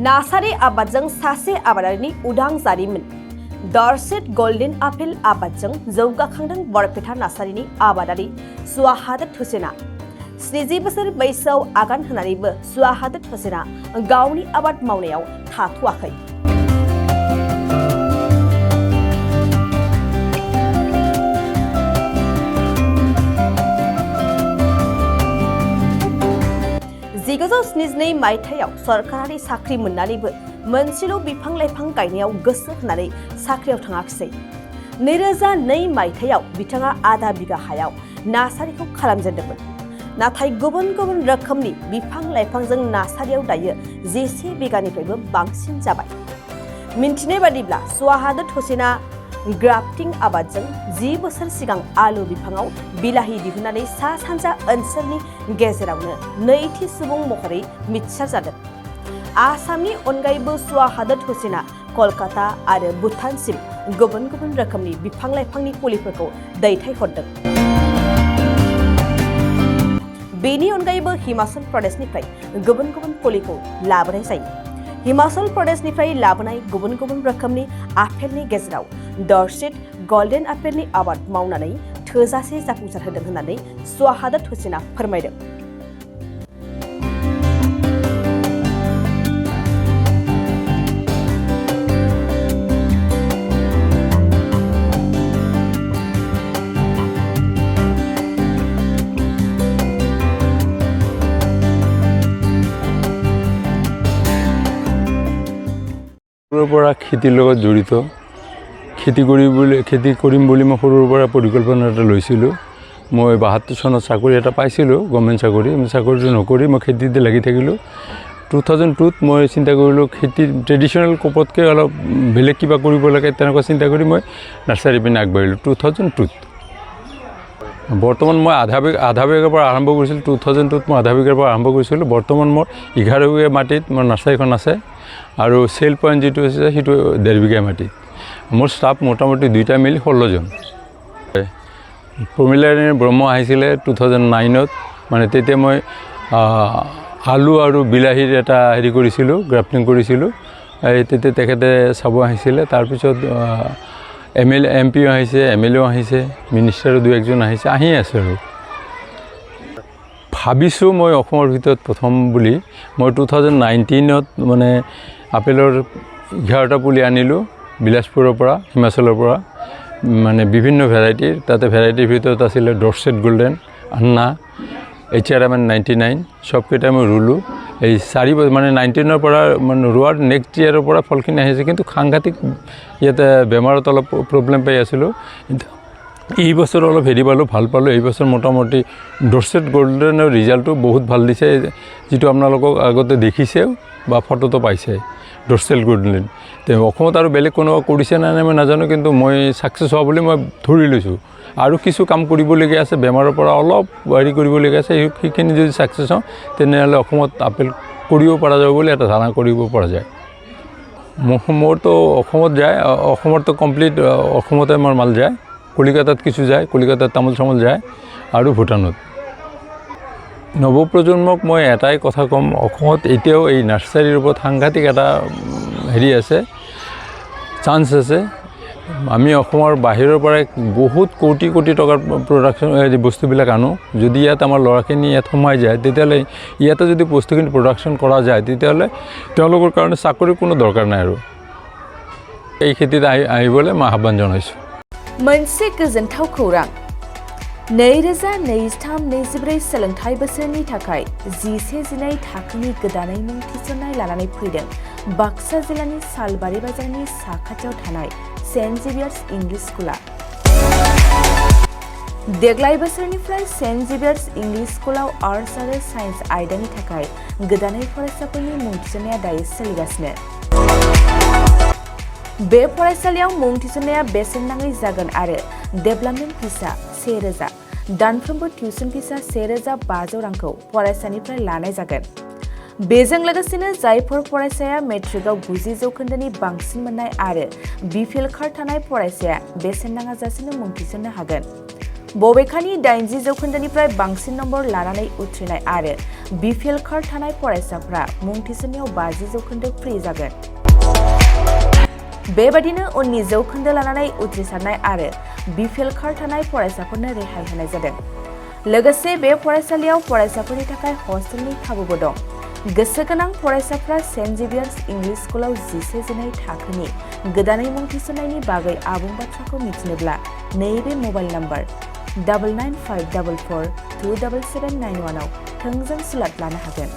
नासारि आबादजों सासे आबादारिनि उदां जारिमिन दर्सेट गोल्डेन आपेल आबादजों जौगाखांदों बरपेटा नासारिनि आबादारि सुवाहादत हुसेना 70 बोसोर बैसोआव आगान होनानैबो सुवाहादत हुसेना गावनि आबाद मावनायाव थाथ'वाखै। मायथाइयाव सरकारि साख्रि मोननानैबो मोनसेल' बिफां लाइफां गायनायाव गोसो होनानै साख्रियाव थाङाखिसै। 2002 मायथाइयाव बिथाङा आधा बिगा हायाव नासारिखौ खालामजेनदोंमोन। नाथाय गुबुन गुबुन रोखोमनि बिफां लाइफांजों नासारियाव दायो 10 बिगानिफ्रायबो बांसिन जाबाय। मिन्थिनाय बादिब्ला सुवाहादत हुसेना ग्राफ्टिं आबादजों 10 बोसोर सिगां आलु बिफाङाव बिलाहि दिहुननानै सा सानजा ओनसोलनि गेजेरावनो नैथि सुबुं महरै मिथिसार जादों। आसामनि अनगायैबो सुवाहादत हुसेना कलकाता आरो भुटानसिम गुबुन गुबुन रोखोमनि बिफां लाइफांनि फुलिफोरखौ दैथायहरदों। बेनि अनगायैबो हिमाचल प्रदेशनिफ्राय गुबुन गुबुन फुलिखौ लाबोनाय जायो। हिमाचल प्रदेशनिफ्राय लाबोनाय गुबुन गुबुन रोखोमनि आपेलनि गेजेराव दर्सेट गोल्डेन आपेलनि आबाद मावनानै थोजासे जाफुंसार होदों होननानै सुवाहादत हुसेना फोरमायदों। পৰা খেতিৰ লগত জড়িত খেতি কৰিম বুলি মই সৰুৰ পৰা পৰিকল্পনা এটা লৈছিলোঁ। মই 72 চনত চাকৰি এটা পাইছিলোঁ, গভৰ্ণমেণ্ট চাকৰি। মই চাকৰিটো নকৰি মই খেতিতে লাগি থাকিলোঁ। 2002ত মই চিন্তা কৰিলোঁ খেতি ট্ৰেডিশ্যনেল ক্ৰপতকৈ অলপ বেলেগ কিবা কৰিব লাগে, তেনেকুৱা চিন্তা কৰি মই নাৰ্চাৰী পিনে আগবাঢ়িলোঁ 2002ত। বৰ্তমান মই আধা বিঘাৰ পৰা আৰম্ভ কৰিছিলোঁ। 2002ত মই আধা বিঘাৰ পৰা আৰম্ভ কৰিছিলোঁ। বৰ্তমান মোৰ 11 বিঘা মাটিত মোৰ নাৰ্চাৰীখন আছে আৰু চেল পইণ্ট যিটো আছে সেইটো 1.5 বিঘা মাটি। মোৰ ষ্টাফ মোটামুটি দুইটা মিলি 16 জন। প্ৰমিলাৰী ব্ৰহ্ম আহিছিলে 2009ত, মানে তেতিয়া মই আলু আৰু বিলাহীৰ এটা হেৰি কৰিছিলোঁ, গ্ৰাফটিং কৰিছিলোঁ। তেতিয়া তেখেতে চাব আহিছিলে। তাৰপিছত MP আহিছে, MLA আহিছে, মিনিষ্টাৰো 2-1জন আহিছে, আহি আছে আৰু ভাবিছোঁ মই অসমৰ ভিতৰত প্ৰথম বুলি। মই 2019ত মানে আপেলৰ 11টা পুলি আনিলোঁ বিলাসপুৰৰ পৰা, হিমাচলৰ পৰা, মানে বিভিন্ন ভেৰাইটিৰ। তাতে ভেৰাইটিৰ ভিতৰত আছিলে ডৰ্চেট গোল্ডেন, আন্না, HRMN 99, সবকেইটা মই ৰুলোঁ। এই 4 বছৰ মানে 19ৰ পৰা মানে ৰোৱাৰ নেক্সট ইয়েৰৰ পৰা ফলখিনি আহিছে। কিন্তু সাংঘাতিক ইয়াতে বেমাৰত অলপ প্ৰব্লেম পাই আছিলোঁ। এই বছৰ অলপ হেৰি পালোঁ, ভাল পালোঁ। এই বছৰ মোটামুটি ডৰ্চেট গোল্ডেনৰ ৰিজাল্টটো বহুত ভাল দিছে, যিটো আপোনালোকক আগতে দেখিছে বা ফটোটো পাইছে। ডৰ্চেট গোল্ডেন অসমত আৰু বেলেগ কোনোবা কৰিছে নে নাই মই নাজানো, কিন্তু মই ছাকচেছ হোৱা বুলি মই ধৰি লৈছোঁ। আৰু কিছু কাম কৰিবলগীয়া আছে, বেমাৰৰ পৰা অলপ হেৰি কৰিবলগীয়া আছে। সেইখিনি যদি ছাকচেছ হওঁ তেনেহ'লে অসমত আপেল কৰিব পৰা যাব বুলি এটা ধাৰণা কৰিব পৰা যায়। মোৰতো অসমত যায়, অসমতো কমপ্লিট অসমতে মোৰ মাল যায়। কলিকাতাত কিছু যায়, কলিকাতাত তামোল চামোল যায় আৰু ভূটানত। নৱপ্ৰজন্মক মই এটাই কথা ক'ম, অসমত এতিয়াও এই নাৰ্চাৰীৰ ওপৰত সাংঘাতিক এটা হেৰি আছে, চান্স আছে। আমি অসমৰ বাহিৰৰ পৰাই বহুত কোটি কোটি টকাৰ প্ৰডাকশ্যন বস্তুবিলাক আনো। যদি ইয়াত আমাৰ ল'ৰাখিনি ইয়াত সোমাই যায়, তেতিয়াহ'লে ইয়াতে যদি বস্তুখিনি প্ৰডাকশ্যন কৰা যায়, তেতিয়াহ'লে তেওঁলোকৰ কাৰণে চাকৰিৰ কোনো দৰকাৰ নাই আৰু এই খেতিত আহিবলৈ মই আহ্বান জনাইছোঁ। मोनसे गोजोनथाव खौरां 2023-24 सोलोंथाइ बोसोरनि थाखाय 11-12 थाखोनि गोदानै मुं थिसननाय लानानै फैदों बाक्सा जिल्लानि सालबारि बाजारनि साखाथियाव थानाय सेन्ट जेभियार्स इंलिश स्कुला। देग्लाय बोसोरनिफ्राय सेन्ट जेभियार्स इंलिश स्कुलाव आर्ट्स आरो साइन्स आयदानि थाखाय गोदानै फरायसाफोरनि मुं थिसननाया दायो सोलिगासिनो। बे फरायसालियाव मुं थिसननाया बेसेन नाङै जागोन आरो डेभेलपमेन्ट फिसा 1000, दानफ्रोमबो टिउसन फिसा 1500 रांखौ फरायसानिफ्राय लानाय जागोन। बेजों लोगोसेनो जायफोर फरायसाया मेट्रिकआव 90 जौखोन्दोनि बांसिन मोननाय आरो बिपिएल कार्ड थानाय फरायसाया बेसेन नाङाजासेनो मुं थिसननो हागोन। बबेखानि 80 जौखोन्दोनिफ्राय बांसिन नम्बर लानानै उथ्रिनाय आरो बिपिएल कार्ड थानाय फरायसाफ्रा मुं थिसननायाव 50% फ्रि जागोन। बेबादिनो उननि जौखोन्दो लानानै उथ्रिसारनाय आरो बिपिएल कार्ड थानाय फरायसाफोरनो रेहाय होनाय जादों। लोगोसे बे फरायसालियाव फरायसाफोरनि थाखाय हस्टेलनि खाबुबो दं। गोसो गोनां फरायसाफ्रा सेन्ट जेभियार्स इंलिश स्कुलाव 11-12 थाखोनि गोदानै मुं थिसननायनि बागै आबुं बाथ्राखौ मिथिनोब्ला नैबे मबाइल नम्बर 9954427791 आव थोंजों सुलाद लानो हागोन।